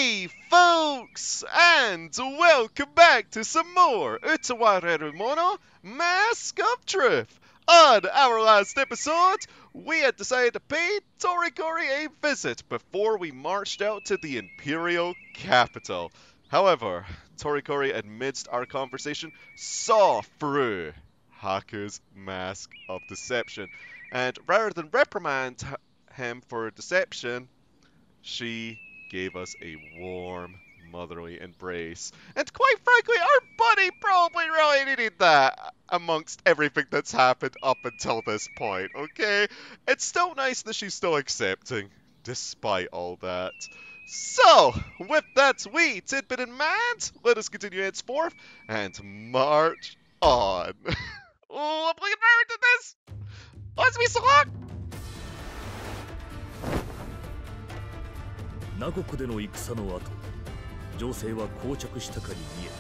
Hey folks, and welcome back to some more Utawarerumono Mask of Truth. On our last episode, we had decided to pay Torikori a visit before we marched out to the Imperial capital. However, Torikori, amidst our conversation, saw through Haku's mask of deception, and rather than reprimand him for deception, she gave us a warm, motherly embrace. And quite frankly, our buddy probably really needed that amongst everything that's happened up until this point, okay? It's still nice that she's still accepting, despite all that. So, with that sweet tidbit in mind, let us continue henceforth and march on. Oh, I'm looking forward to this! Let's be so long! 南国での戦の後、情勢は膠着したかに見え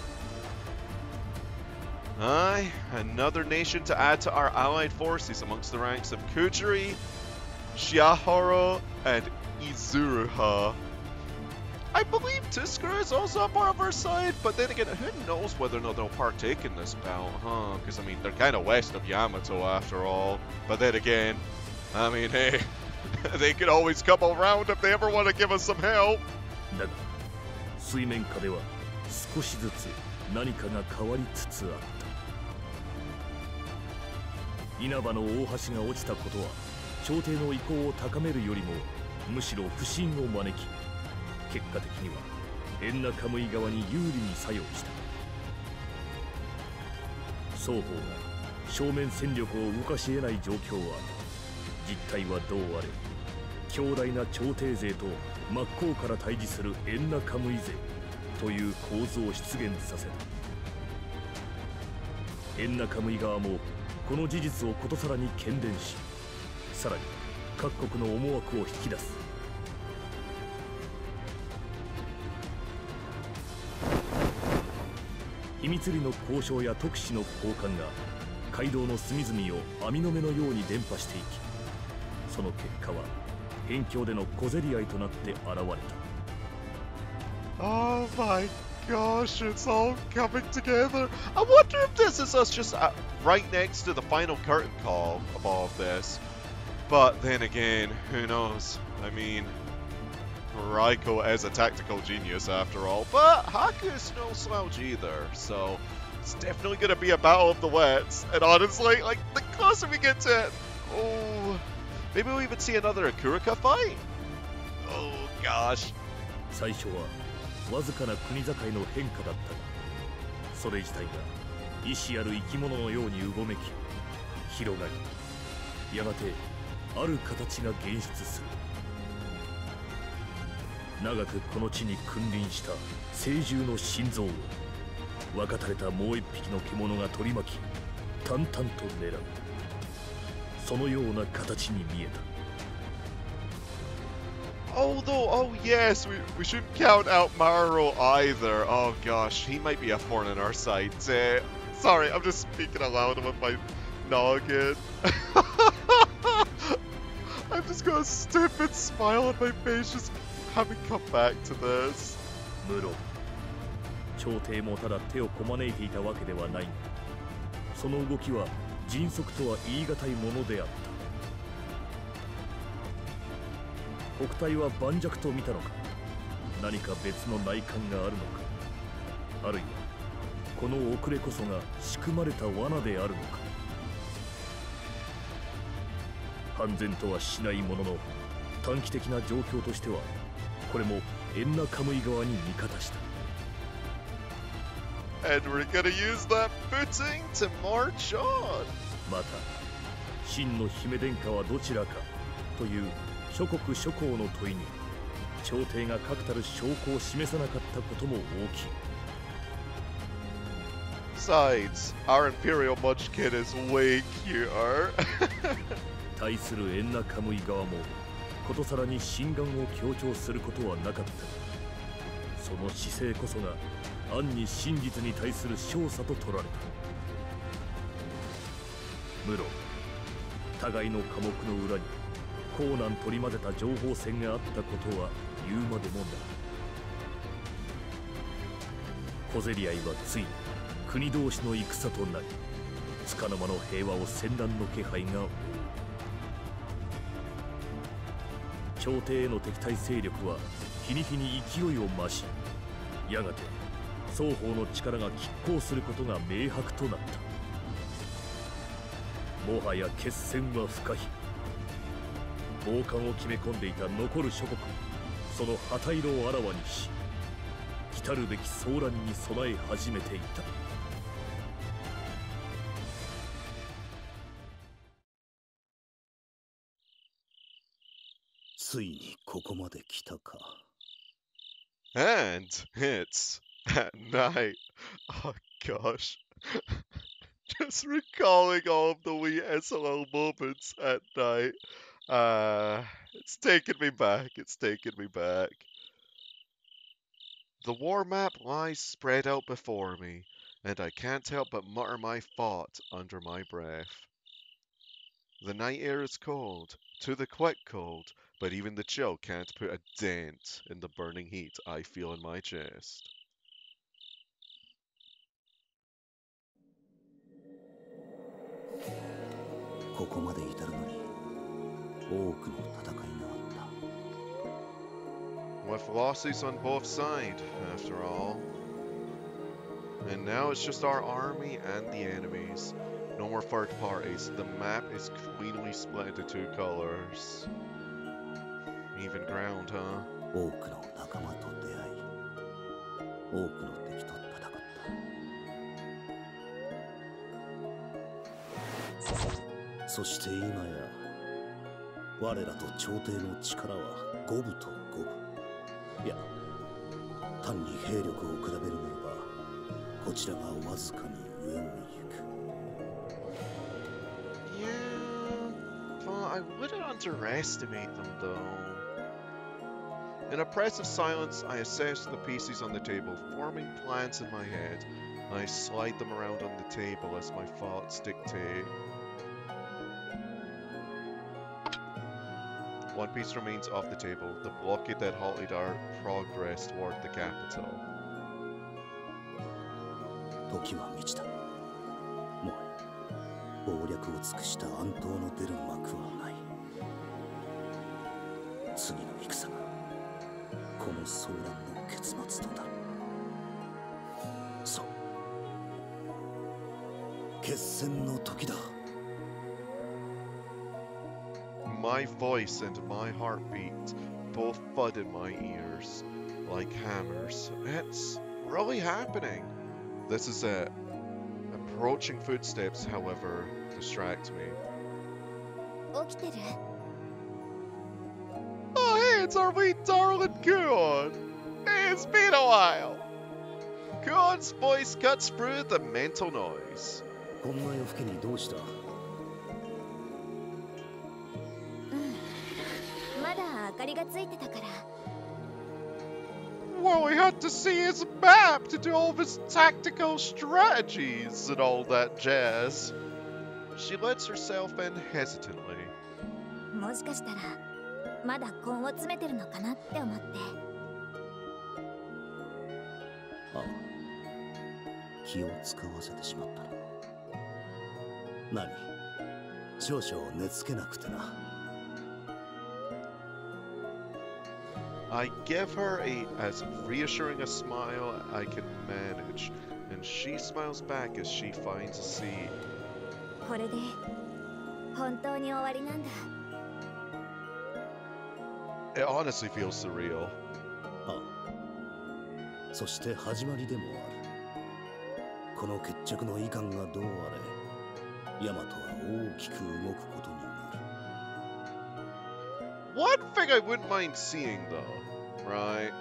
た。 Aye, another nation to add to our allied forces amongst the ranks of Kujiri, Shiahoro, and Izuruha. I believe Tiskura is also a part of our side, but then again, who knows whether or not they'll partake in this bout, huh? Because, I mean, they're kind of west of Yamato after all. But then again, I mean, hey, they could always come around if they ever want to give us some help. だが、水面下では少しずつ何かが変わりつつあった。稲葉の大橋が落ちたことは、朝廷の意向を高めるよりもむしろ不信を招き、結果的にはエンナカムイ側に有利に作用した。双方が正面戦力を動かし得ない状況は、実態はどうあれ強大な朝廷勢と真っ向から対峙するエンナカムイ勢という構図を出現させた。エンナカムイ側もこの事実をことさらに喧伝し、さらに各国の思惑を引き出す。秘密裏の交渉や特使の交換が街道の隅々を網の目のように伝播していき、その結果は辺境での小競り合いとなって現れた。 Oh my gosh, it's all coming together. I wonder if this is us just right next to the final curtain call of all of this. But then again, who knows? I mean, Raiko is a tactical genius after all, but Haku is no slouch either, so it's definitely going to be a battle of the wits. And honestly, like, the closer we get to it, oh, maybe we'll even see another Akurika fight? Oh gosh. 最初はわずかな国境の変化だったが、それ自体が意志ある生き物のようにうごめき、広がり、やがてある形が現出する。長くこの地に君臨した聖獣の心臓を分かたれたもう一匹の獣が取り巻き、淡々と狙う。そのような形に見えた。 Although, oh yes, we shouldn't count out Maro either. Oh gosh, he might be a thorn in our side. Sorry, I'm just speaking aloud with my noggin. I'm just got a stupid smile on my face just having come back to this. 無論、朝廷もただ手をこまねいていたわけではないが、その動きは迅速とは言い難いものであった。 国体は盤石と見たのか、何か別の内観があるのか、あるいはこの遅れこそが仕組まれた罠であるのか。判然とはしないものの、短期的な状況としてはこれもエンナカムイ側に味方した。 And we're gonna use that footing to march on. また真の姫殿下はどちらかという諸国諸侯の問いに朝廷が確たる証拠を示さなかったことも大きい。 Besides, our Imperial Munchkin is way cuter. 対するエンナカムイ側もことさらに心眼を強調することはなかったが、その姿勢こそが暗に真実に対する勝査と取られた。無論互いの科目の裏にコーナン取り混ぜた情報戦があったことは言うまでもない。小競り合いはついに国同士の戦となり、束の間の平和を戦乱の気配が覆う。朝廷への敵対勢力は日に日に勢いを増し、やがて双方の力が拮抗することが明白となった。もはや決戦は不可避。傍観を決め込んでいた残る諸国もその旗色をあらわにし、来るべき騒乱に備え始めていた。ついにここまで来たか。And it's at night. Oh gosh. Just recalling all of the wee SLL moments at night. It's taking me back. It's taking me back. The war map lies spread out before me, and I can't help but mutter my thought under my breath. The night air is cold, to the quick cold, but even the chill can't put a dent in the burning heat I feel in my chest. ここまで至るのに多くの戦いがあった。 With losses on both sides, after all. And now it's just our army and the enemies. No more third parties. The map is cleanly split into two colors. Even ground, huh? 多くの仲間と出会い、多くの敵と戦った。そして今や我らと朝廷の力は五分と五分。いや、単に兵力を比べるならばこちらがわずかに上を行く。 Yeah, well, I wouldn't underestimate them though. In oppressive silence, I assess the pieces on the table, forming plans in my head. I slide them around on the table as my thoughts dictate. One piece remains off the table, the blockade that halted our progress toward the capital. 時は満ちた。もう謀略を尽くした暗闘の出る幕はない。次の戦がこの騒乱の結末となる。そう、決戦の時だ。 My voice and my heartbeat both thud in my ears like hammers. It's really happening. This is it. Approaching footsteps, however, distract me. 起きてる？ Oh, hey, it's our wee darling Kuon. It's been a while. Kuon's voice cuts through the mental noise. こんな夜更けにどうした？ まだ明かりがついてたから。 Well, we had to see his map to do all of his tactical strategies and all that jazz. She lets herself in hesitantly. もしかしたらまだ根を詰めてるのかなって思って。ああ、気を使わせてしまったな。何？少々寝つけなくてな。 I give her as reassuring a smile I can manage, and she smiles back as she finds a seat. これで本当に終わりなんだ。 It honestly feels surreal. ああ、そして始まりでもある。この決着の遺憾がどうあれ、ヤマトは大きく動くことになる。 One thing I wouldn't mind seeing, though, right?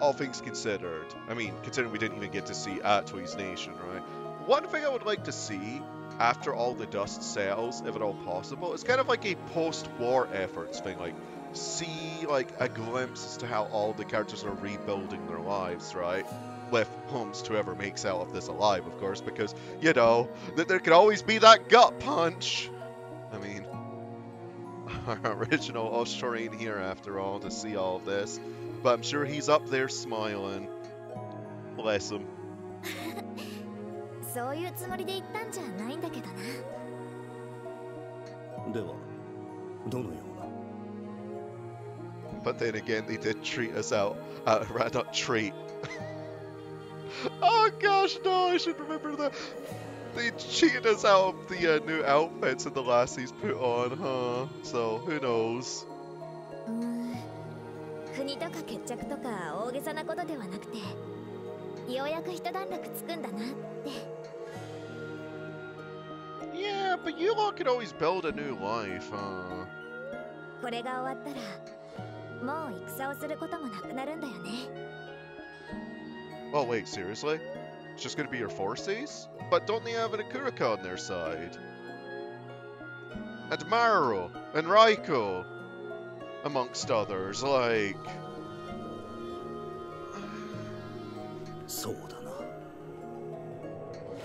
All things considered. I mean, considering we didn't even get to see Atoi's nation, right? One thing I would like to see, after all the dust settles, if at all possible, is kind of like a post-war efforts thing, like, see, like, a glimpse as to how all the characters are rebuilding their lives, right? With homes to whoever makes out of this alive, of course, because, you know, there could always be that gut punch. I mean, our original Oshtor ain't here after all to see all of this, but I'm sure he's up there smiling. Bless him. そういうつもりで言ったんじゃないんだけどな。ではどのような。 But then again, they did treat us out. Not treat. Oh gosh, no, I should remember that. They cheated us out of the new outfits that the lassies put on, huh? So, who knows? 国とか決着とか大げさなことではなくて、ようやく一段落つくんだなって。Yeah, but you all could always build a new life, huh? これが終わったら、もう戦をすることもなくなるんだよね。Oh wait, seriously? It's just gonna be your forces? But don't they have an Akuraka on their side? And Maru, and Raiko, amongst others, like... そうだな。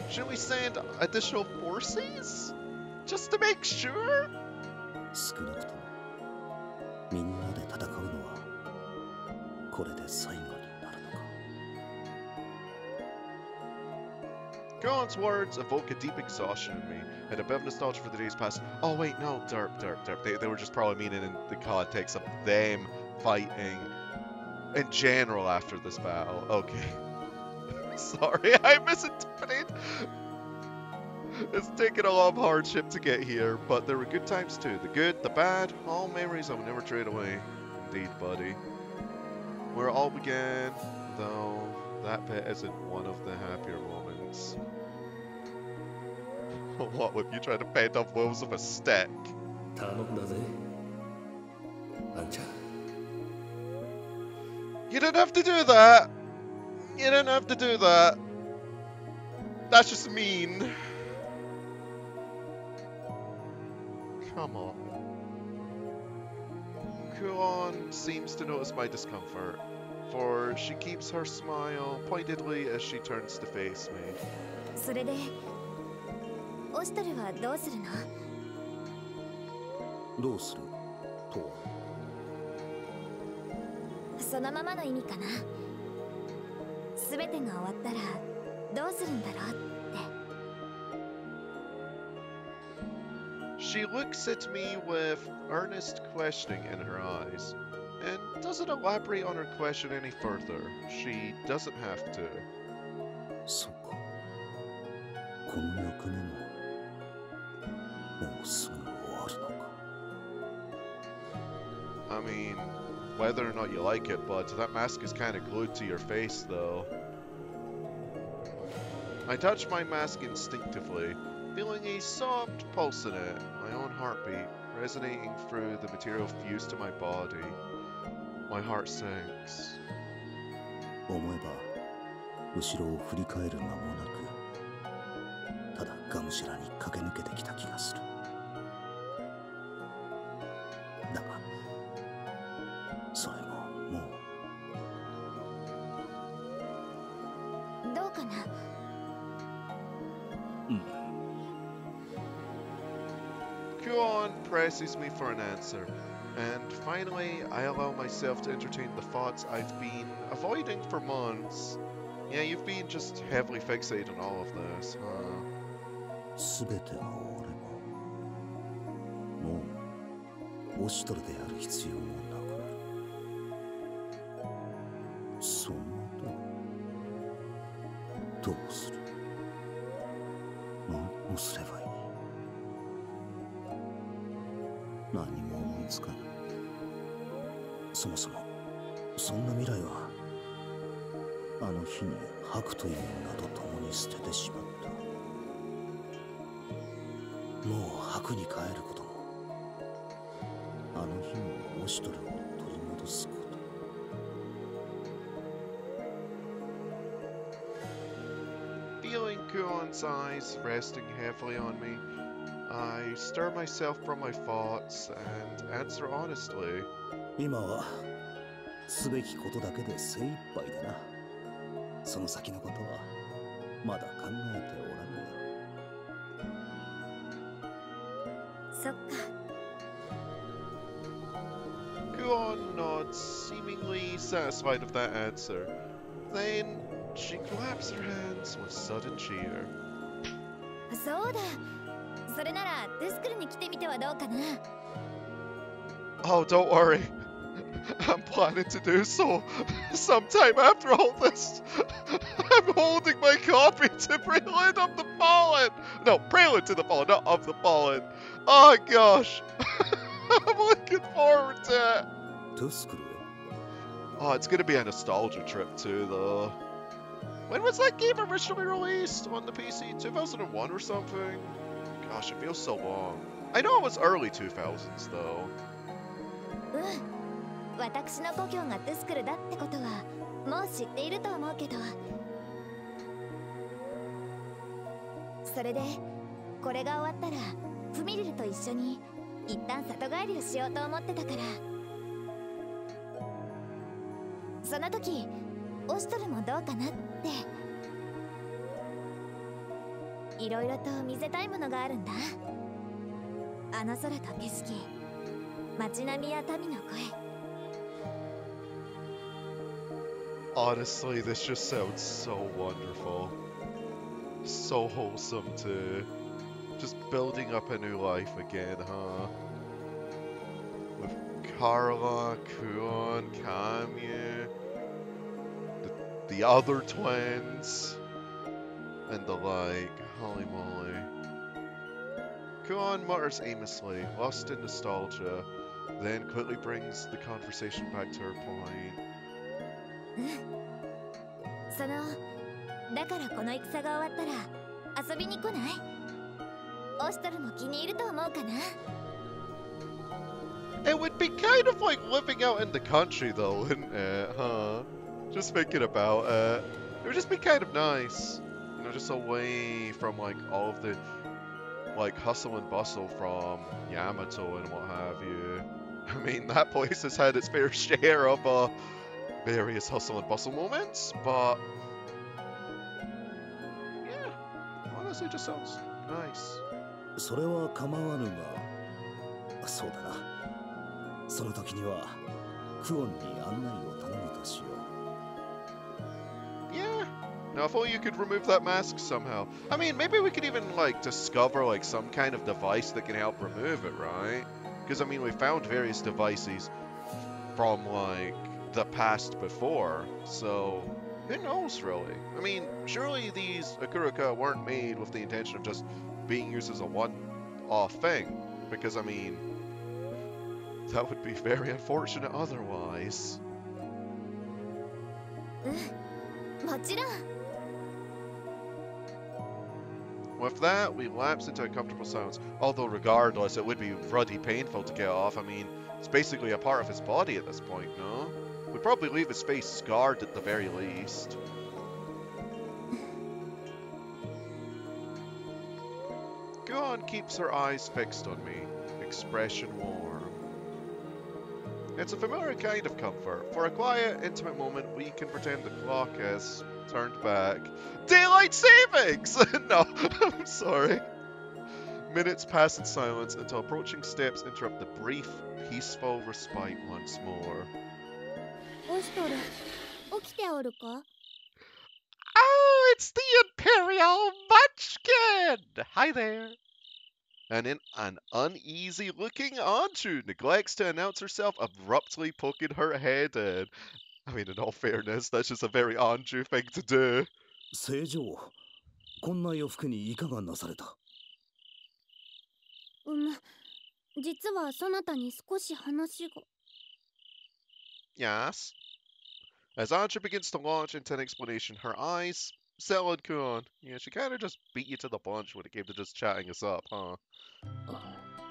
Shouldn't we send additional forces? Just to make sure? 少なくともみんなで戦うのはこれで最後になるのか。 Kuon's words evoke a deep exhaustion in me, and a bit of nostalgia for the days past. Oh wait, no, derp. They were just probably meaning in the context of them fighting in general after this battle. Okay. Sorry, I misinterpreted. It's taken a lot of hardship to get here, but there were good times too. The good, the bad, all memories I will never trade away. Indeed, buddy. Where it all began, though, that bit isn't one of the happier moments. What with you trying to fend off wolves with a stick? 頼んだぜ。あんちゃん。 You didn't have to do that. You didn't have to do that. That's just mean. Come on. Kuon seems to notice my discomfort, for she keeps her smile pointedly as she turns to face me. それで、オシトルはどうするの？どうするとは。そのままの意味かな。すべてが終わったらどうするんだろうって。She looks at me with earnest questioning in her eyes, and doesn't elaborate on her question any further. She doesn't have to. そうか。この役目ももうすぐ終わるのか。 I mean, whether or not you like it, but that mask is kind of glued to your face, though. I touch my mask instinctively, feeling a soft pulse in it, my own heartbeat, resonating through the material fused to my body. My heart sinks. 思えば、後ろを振り返る間もなく、ただがむしゃらに駆け抜けてきた気がする。だが、それももう。どうかな。Kuon presses me for an answer, and finally I allow myself to entertain the thoughts I've been avoiding for months. Yeah, you've been just heavily fixated on all of this, huh? すべてが終われば、もうオシトルである必要もなくなる。そんなと、どうする？何をすればいい？何も思いつかない。そもそもそんな未来はあの日にハクという名と共に捨ててしまった。もうハクに帰ることも、あの日のオシトルを取り戻すこと。Feeling Kuon's eyes resting heavily on me, I stir myself from my thoughts and answer honestly. 今はすべきことだけで精一杯でな。その先のことはまだ考えておらぬよ。そっか。Kuon nods, seemingly satisfied with that answer. Then, She claps her hands with sudden cheer. そうだ。それならドゥスクルに来てみてはどうかな。Oh, don't worry. I'm planning to do so sometime after all this. I'm holding my copy to Prelude of the Fallen. No, Prelude to the Fallen, not of the Fallen. Oh gosh. I'm looking forward to it. トゥスクルへ Oh, it's gonna be a nostalgia trip too, though. When was that game originally released on the PC? 2001 or something? Gosh, it feels so long. I know it was early 2000s, though. 私の故郷がドゥスクルだってことはもう知っていると思うけど。それでこれが終わったらフミリルと一緒に一旦里帰りをしようと思ってたから。その時オシュトルもどうかなって。いろいろと見せたいものがあるんだ。あの空と景色、街並みや民の声。Honestly, this just sounds so wonderful. So wholesome too. Just building up a new life again, huh? With Carla, Kuon, Kamyu, the other twins, and the like. Holy moly. Kuon mutters aimlessly, lost in nostalgia, then quickly brings the conversation back to her point. そのだからこの戦が終わったら遊びに来ない？オシュトルも気に入ると思うかな。 It would be kind of like living out in the country though, wouldn't it, huh? Just thinking about it. It would just be kind of nice. You know, just away from like all of the like hustle and bustle from Yamato and what have you. I mean, that place has had its fair share of various hustle and bustle moments, but yeah, honestly just sounds nice. それは構わぬが、そうだな。その時にはクオンに案内を頼むとしよう。 Yeah. Now, if only you could remove that mask somehow. I mean, maybe we could even, like, discover, like, some kind of device that can help remove it, right? Because, I mean, we found various devices from, like, the past before, so who knows, really? I mean, surely these Akuruka weren't made with the intention of just being used as a one-off thing, because, I mean, that would be very unfortunate otherwise. もちろん。 With that, we lapse into a comfortable silence. Although, regardless, it would be ruddy painful to get off. I mean, it's basically a part of his body at this point, no? We'd probably leave his face scarred at the very least. Kuon keeps her eyes fixed on me, expression warm. It's a familiar kind of comfort. For a quiet, intimate moment, we can pretend the clock has turned back. Daylight savings! No, I'm sorry. Minutes pass in silence until approaching steps interrupt the brief, peaceful respite once more. オシュトル、起きておるか？ Oh, it's the Imperial Munchkin! Hi there. And an uneasy-looking Anju neglects to announce herself, abruptly poking her head in. I mean, in all fairness, that's just a very Anju thing to do. 正常、こんな洋服にいかがなされた？実はそなたに少し話が。 Yes. As Anju begins to launch into an explanation, her eyes settle on Kuon. Yeah, she kind of just beat you to the punch when it came to just chatting us up, huh?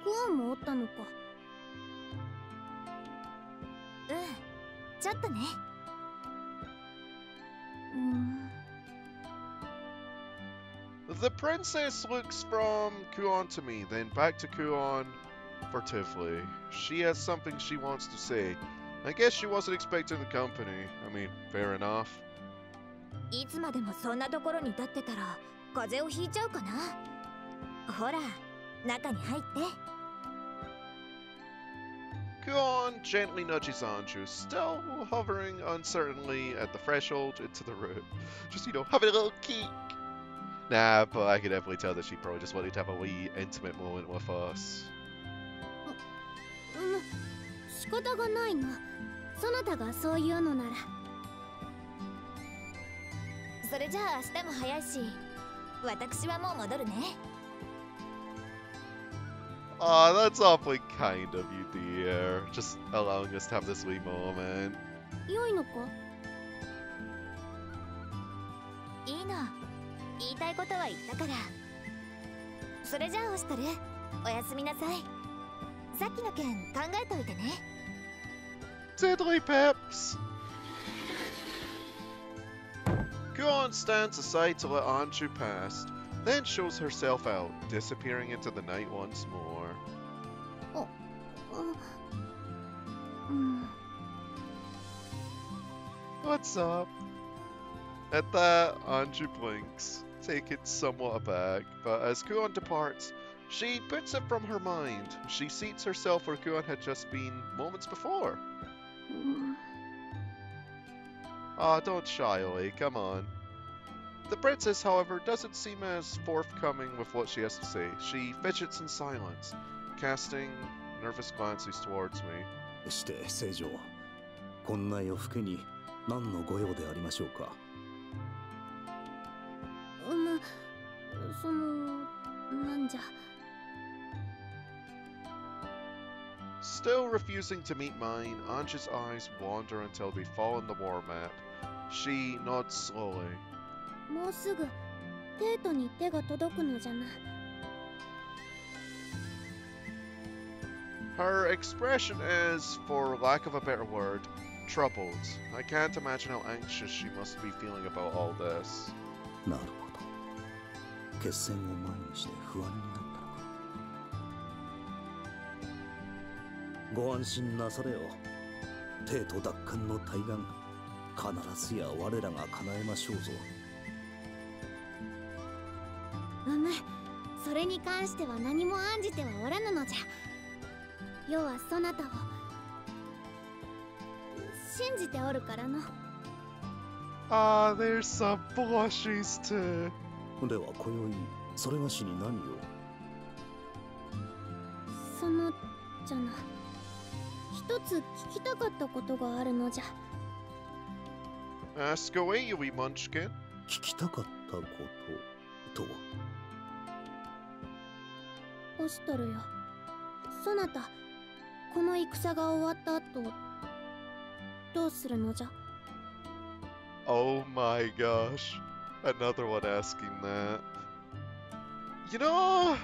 クオンもおったのか。ちょっとね。The princess looks from Kuon to me, then back to Kuon furtively. She has something she wants to say. I guess she wasn't expecting the company. I mean, fair enough. いつまでもそんなところに立ってたら風邪をひいちゃうかな。ほら、中に入って。Kuon gently nudges Anju, still hovering uncertainly at the threshold into the room. Just, having a little geek. Nah, but I could definitely tell that she probably just wanted to have a wee intimate moment with us. 仕方がないな。そなたがそういうのなら。それじゃあ明日も早いし、私はもう戻るね。Aw, that's awfully kind of you, dear. Just allowing us to have this wee moment. 良いのか？いいの。言いたいことは言ったから。それじゃあオシトル、おやすみなさい。さっきの件考えておいてね。Diddly pips! Kuon stands aside to let Anju pass, then shows herself out, disappearing into the night once more. What's up? At that, Anju blinks, taken somewhat aback, but as Kuon departs, she puts it from her mind. She seats herself where Kuon had just been moments before. Aw, don't shy away, come on. The princess, however, doesn't seem as forthcoming with what she has to say. She fidgets in silence, casting nervous glances towards me. して聖女、こんな夜更けに何のご用でありましょうか。なんじゃ。Still refusing to meet mine, Anju's eyes wander until they fall on the war map. She nods slowly. もうすぐデートに手が届くのじゃな。Her expression is, for lack of a better word, troubled. I can't imagine how anxious she must be feeling about all this. なるほど。決戦を前にして不安になったのか。ご安心なされよ。帝都奪還の大願、必ずや我らが叶えましょうぞ。それに関しては何も案じてはおらぬのじゃ。世はそなたを信じておるからの。Ah, there's some blushes too. では今宵それがしに何を。そのじゃな、一つ聞きたかったことがあるのじゃ。Ask away, you wee munchkin. 聞きたかったこととは。オシトルよ、そなたこの戦が終わった後どうするのじゃ。 Oh my gosh. Another one asking that. You know,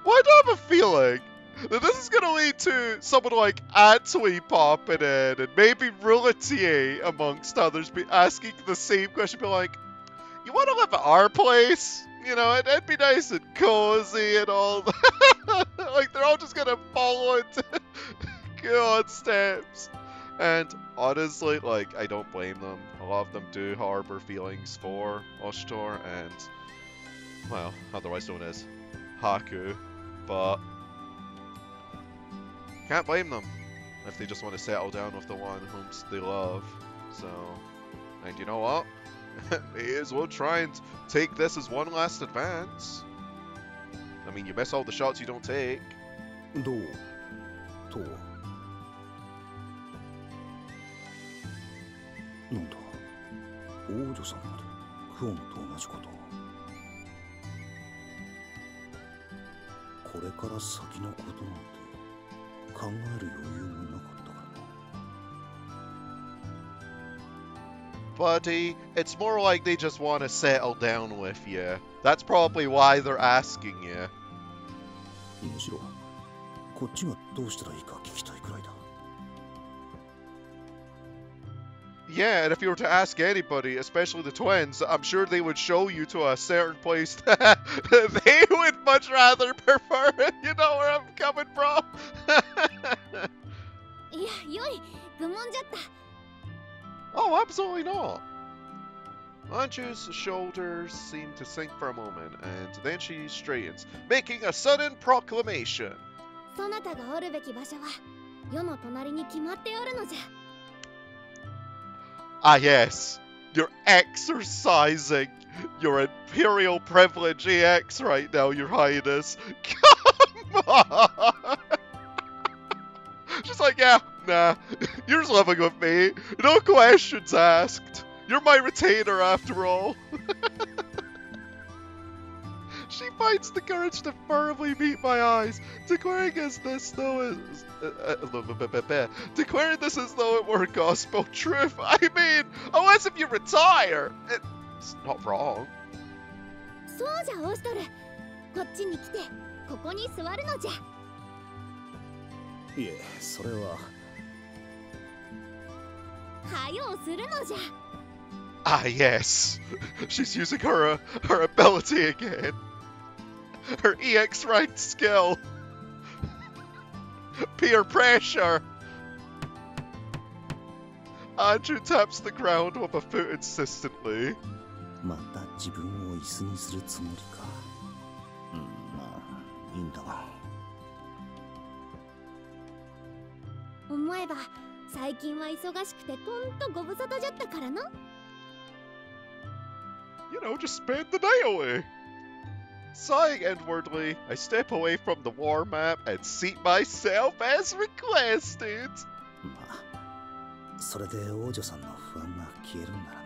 why do I have a feeling that this is gonna lead to someone like Antwi popping in and maybe Rouletier amongst others be asking the same question, be like, you wanna live at our place? You know, it'd be nice and cozy and all that. Like, they're all just gonna follow into Kuon steps. And honestly, like, I don't blame them. A lot of them do harbor feelings for Oshtor and, well, otherwise known as Haku. But can't blame them if they just want to settle down with the one whom they love. So, and you know what? May as well try and take this as one last advance. I mean, you miss all the shots you don't take. どうとは。なんだ、王女さんまでクオンと同じことを。これから先のことなんて考える余裕もなかったからな。Buddy, it's more like they just want to settle down with you. That's probably why they're asking you. むしろこっちがどうしたらいいか聞きたいくらいだ。Yeah, and if you were to ask anybody, especially the twins, I'm sure they would show you to a certain place that they would much rather prefer. You know where I'm coming from? いや、よい、愚問じゃった。 Oh, absolutely not. Anju's shoulders seem to sink for a moment, and then she straightens, making a sudden proclamation. そなたがおるべき場所は世の隣に決まっておるのじゃ。 Ah, yes. You're exercising your imperial privilege EX right now, Your Highness. Come on! She's like, yeah, nah. You're just living with me. No questions asked. You're my retainer after all. She finds the courage to firmly meet my eyes, declaring this as though it were gospel truth. I mean, unless if you retire, it's not wrong. そうじゃオシトル。こっちに来てここに座るのじゃ。いえ、それは。はようするのじゃ。 Ah, yes. She's using her ability again. Her EX ranked skill. Peer pressure. Andrew taps the ground with a foot insistently. また自分を椅子にするつもりか。まあいいんだが。思えば最近は忙しくてとんとご無沙汰じゃったからの。 You know, just spend the day away. Sighing inwardly, I step away from the war map and seat myself as requested. まあ、それで王女さんの不安が消えるんならな。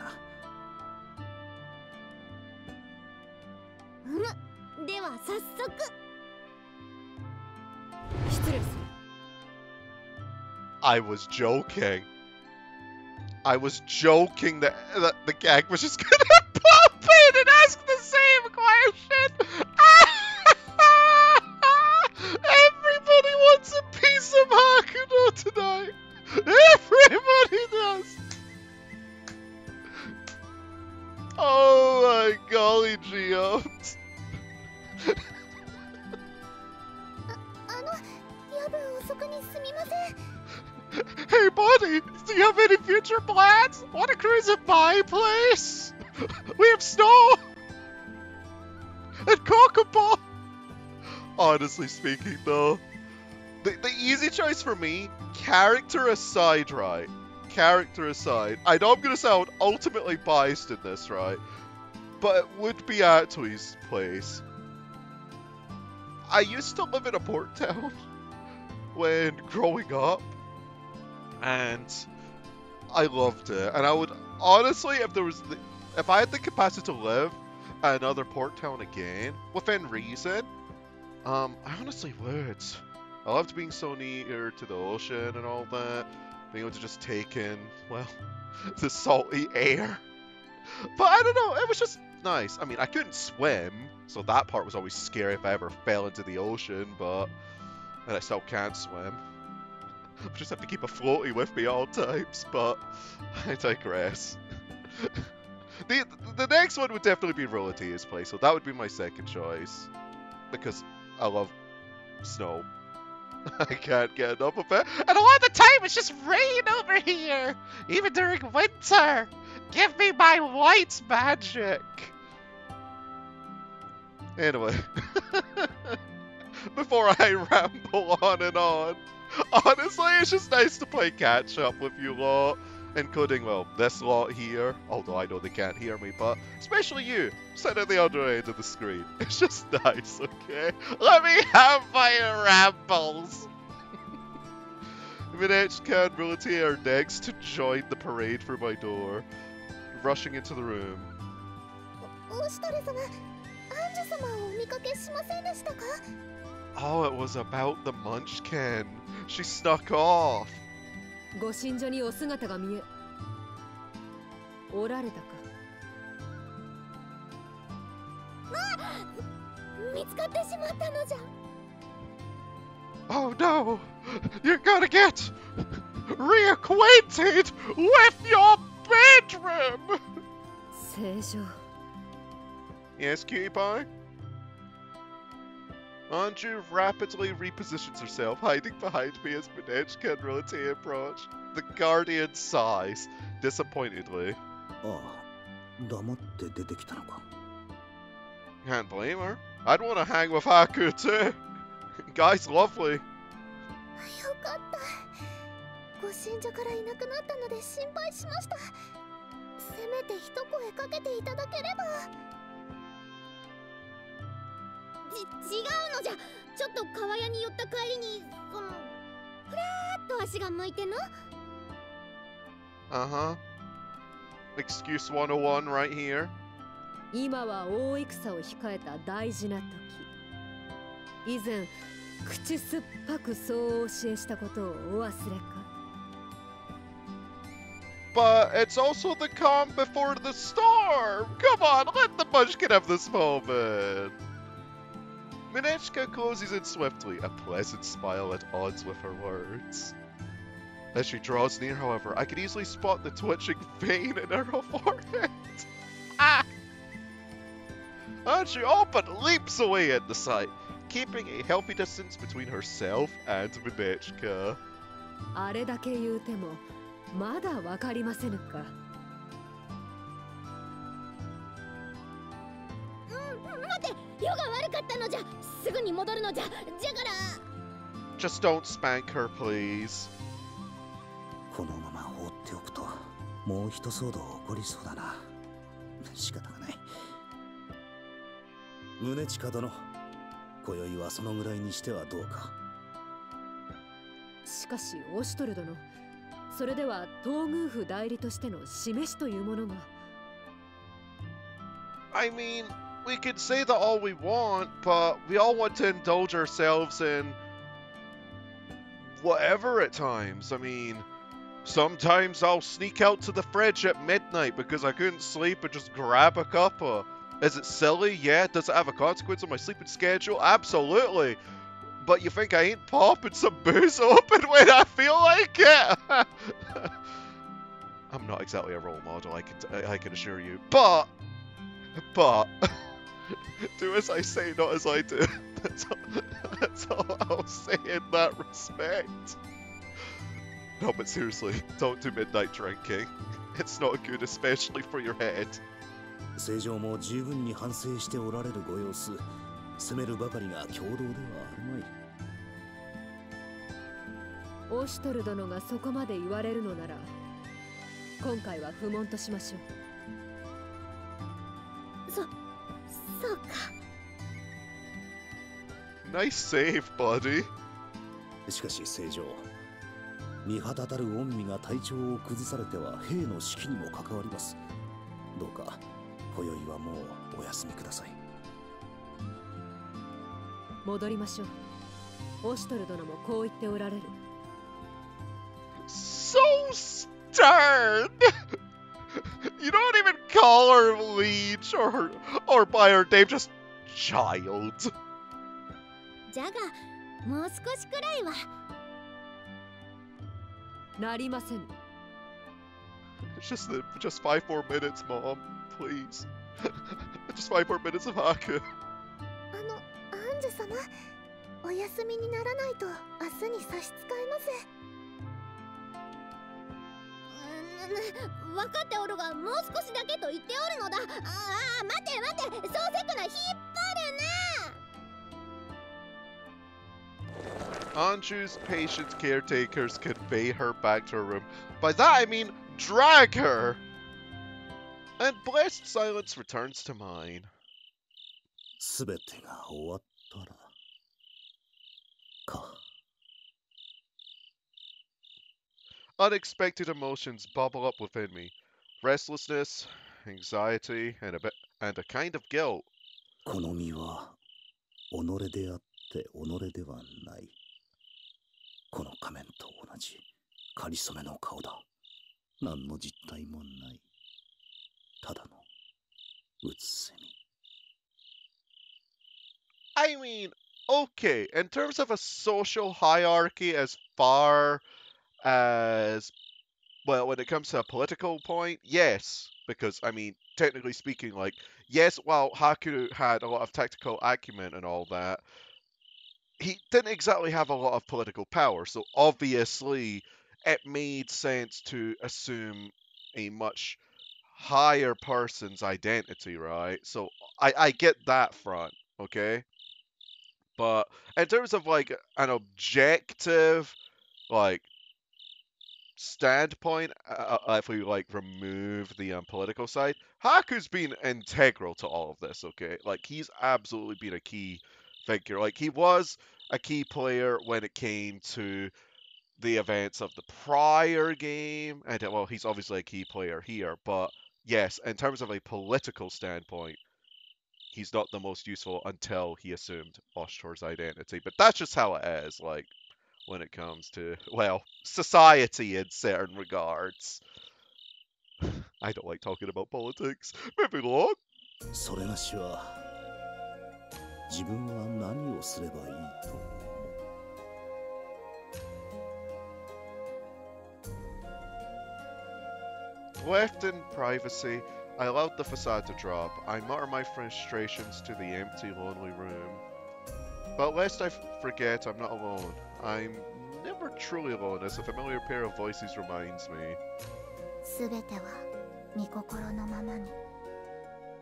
では早速。失礼する。 I was joking. I was joking that the gag was just gonna pop in and ask the same question. Everybody wants a piece of Haku tonight. Everybody does. Oh my golly geomes. 夜分遅くにすみません。 Hey buddy, do you have any future plans? Want to cruise at my place? We have snow and Kokopo. Honestly speaking though, the easy choice for me, character aside, right? Character aside, I know I'm gonna sound ultimately biased in this, right? But it would be Atui's place. I used to live in a port town when growing up, and I loved it. And I would honestly, if I had the capacity to live at another port town again, within reason, I honestly would. I loved being so near to the ocean and all that, being able to just take in, well, the salty air. But I don't know, it was just nice. I mean, I couldn't swim, so that part was always scary if I ever fell into the ocean, but and I still can't swim. I just have to keep a floaty with me at all times, but I digress. The next one would definitely be Rolatia's place, so that would be my second choice. Because I love snow. I can't get enough of it. And a lot of the time it's just rain over here! Even during winter! Give me my white magic! Anyway. Before I ramble on and on. Honestly, it's just nice to play catch up with you lot, including, well, this lot here, although I know they can't hear me, but especially you, sitting at the other end of the screen. It's just nice, okay? Let me have my rambles! Nekone and Rulatia are next to join the parade for my door, rushing into the room. オシトル様、アンジュ様をお見かけしませんでしたか? Oh, it was about the Munchkin. She snuck off. ご寝所にお姿が見え。おられたか。見つかってしまったのじゃ。 Oh no! You're gonna get reacquainted with your bedroom! 正常。 Yes, cutie pie? Anju rapidly repositions herself, hiding behind me as Nekone and Rulatia approach. The Guardian sighs, disappointedly. ああ、黙って出てきたのか。 Can't blame her. I'd want to hang with Haku too. Guy's lovely. よかった。ご信者からいなくなったので心配しました。せめて一声かけていただければ。違うのじゃ。ちょっと川屋に寄った帰りにふらーっと足が向いての。Excuse 101 right here. 今は大戦を控えた大事な時。以前口酸っぱくそう教えしたことをお忘れか。But it's also the calm before the storm. Come on, let the munchkin have this moment. Minechka closes in swiftly, a pleasant smile at odds with her words. As she draws near, however, I can easily spot the twitching vein in her forehead. And she often leaps away at the sight, keeping a healthy distance between herself and Minechka. あれだけ言うてもまだわかりませぬか。待て、世が悪かったのじゃ。すぐに戻るのじゃ。じゃから。Just don't spank her, please. このまま放っておくともう一騒動起こりそうだな。仕方がない。宗近殿、今宵はそのぐらいにしてはどうか。しかしオシュトル殿、それでは東宮府代理としての示しというものが。I mean, we could say that all we want, but we all want to indulge ourselves in whatever at times. I mean, sometimes I'll sneak out to the fridge at midnight because I couldn't sleep and just grab a cuppa. Is it silly? Yeah. Does it have a consequence on my sleeping schedule? Absolutely. But you think I ain't popping some booze open when I feel like it? I'm not exactly a role model, I can assure you. But do as I say, not as I do. That's all I'll say in that respect. No, but seriously, don't do midnight drinking. It's not good, especially for your head. 正常も十分に反省しておられるご様子。責めるばかりが共同ではあるまい。オシュトル殿がそこまで言われるのなら、今回は不問としましょう。そうか。Nice save, buddy. しかし正常、見旗たる御身が体調を崩されては兵の士気にも関わります。どうか今宵はもうお休みください。戻りましょう。オシュトル殿もこう言っておられる。So stern! You don't even call her liege or by her name, just child. じゃが、もう少しくらいは。なりません。Just 5 more minutes, Mom, please. Just 5 more minutes of Haku. アンジュ様、お休みにならないと明日に差し支えます。分かっておるが、もう少しだけと言っておるのだ。待て、そうせくな、引っ張るな。Anju's patient caretakers convey her back to her room. By that I mean drag her! And blessed silence returns to mine. すべてが終わったらか。Unexpected emotions bubble up within me. Restlessness, anxiety, and a kind of guilt. この身は己であって己ではない。この仮面と同じかりそめの顔だ。何の実体もない。ただのうつせみ。I mean, okay, in terms of a social hierarchy as far as, well, when it comes to a political point, yes. Because, I mean, technically speaking, like, yes, while Haku had a lot of tactical acumen and all that, he didn't exactly have a lot of political power, so obviously it made sense to assume a much higher person's identity, right? So I get that front, okay? But in terms of like an objective, like standpoint, if we like remove the political side, Haku's been integral to all of this. Okay, like he's absolutely been a key figure. Like he was a key player when it came to the events of the prior game, and well, he's obviously a key player here. But yes, in terms of a political standpoint, he's not the most useful until he assumed Oshtor's identity. But that's just how it is. Like when it comes to, well, society in certain regards. I don't like talking about politics. Moving on. それがしは自分は何をすればいいと。 Left in privacy, I allowed the facade to drop. I mutter my frustrations to the empty, lonely room. But lest I forget, I'm not alone. I'm never truly alone, as a familiar pair of voices reminds me. すべては御心のままに。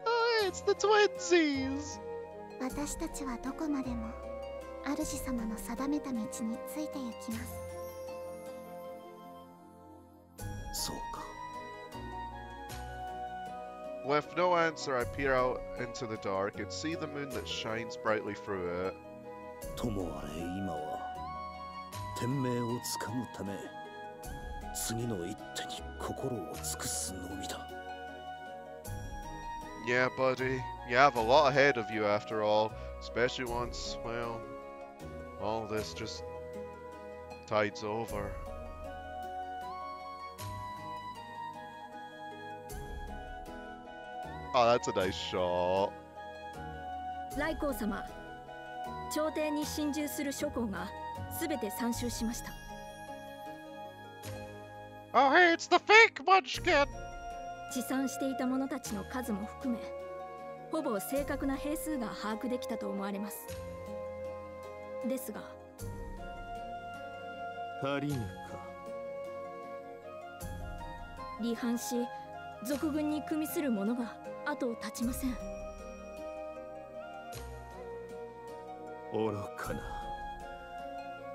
Oh, it's the twinsies! 私たちはどこまでも主様の定めた道について行きます。そうか。 With no answer, I peer out into the dark and see the moon that shines brightly through it. ともあれ今は天命をつかむため次の一手に心を尽くすのみだ。 Yeah, buddy. You have a lot ahead of you after all, especially once, well, all this just tides over. Oh, that's a nice shot. 来光様、朝廷に侵入する諸侯がすべて参集しました。 Oh, hey, it's the fake munchkin! 持参していた者たちの数も含め、ほぼ正確な兵数が把握できたと思われます。ですが、足りぬか。離反し、賊軍に組みする者が後を絶ちません。愚かな。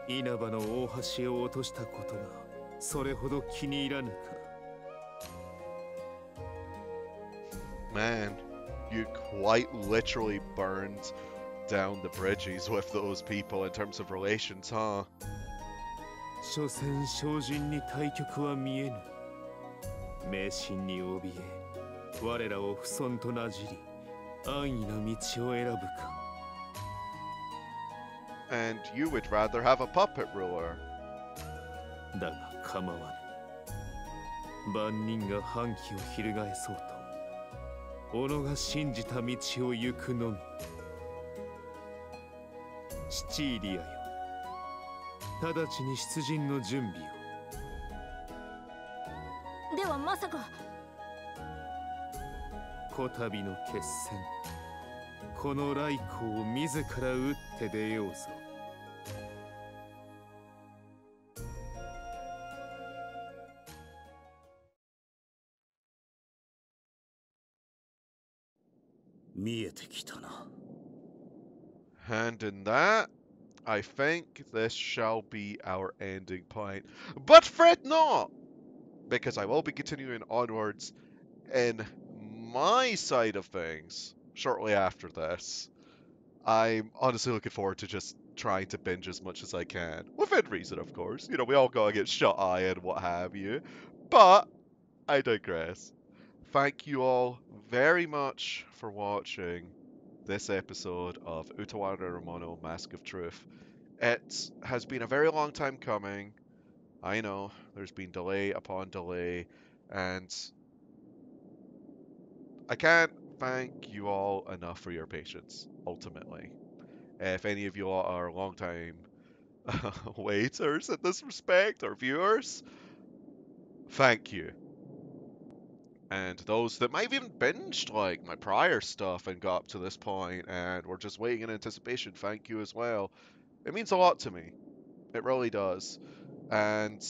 稲葉の大橋を落としたことがそれほど気に入らぬか。 Man, you quite literally burned down the bridges with those people in terms of relations, huh? 所詮精進に対局は見えぬ。迷信に怯え、我らを不尊となじり、安易な道を選ぶか。 And you would rather have a puppet ruler. だが構わぬ。万人が反旗を翻そうと。 己が信じた道を行くのみ。シチーリアよ、直ちに出陣の準備を。ではまさか。こたびの決戦、この来光を自ら打って出ようぞ。見えてきたな。 And in that, I think this shall be our ending point. But fret not, because I will be continuing onwards in my side of things shortly after this. I'm honestly looking forward to just trying to binge as much as I can. Within reason, of course. You know, we all gotta get shut eye and what have you. But I digress. Thank you all very much for watching this episode of Utawarerumono Mask of Truth. It has been a very long time coming. I know, there's been delay upon delay, and I can't thank you all enough for your patience, ultimately. If any of you all are long-time waiters in this respect, or viewers, thank you. And those that might have even binged like my prior stuff and got up to this point and were just waiting in anticipation, thank you as well. It means a lot to me. It really does. And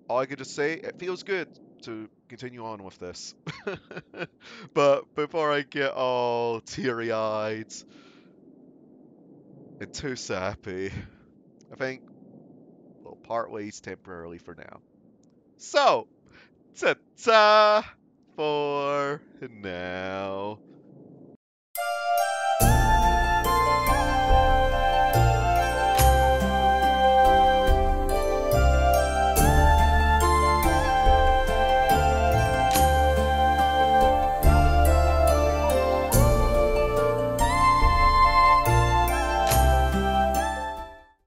all I could just say, it feels good to continue on with this. But before I get all teary-eyed, and too sappy. I think we'll part ways temporarily for now. So, ta-ta for now.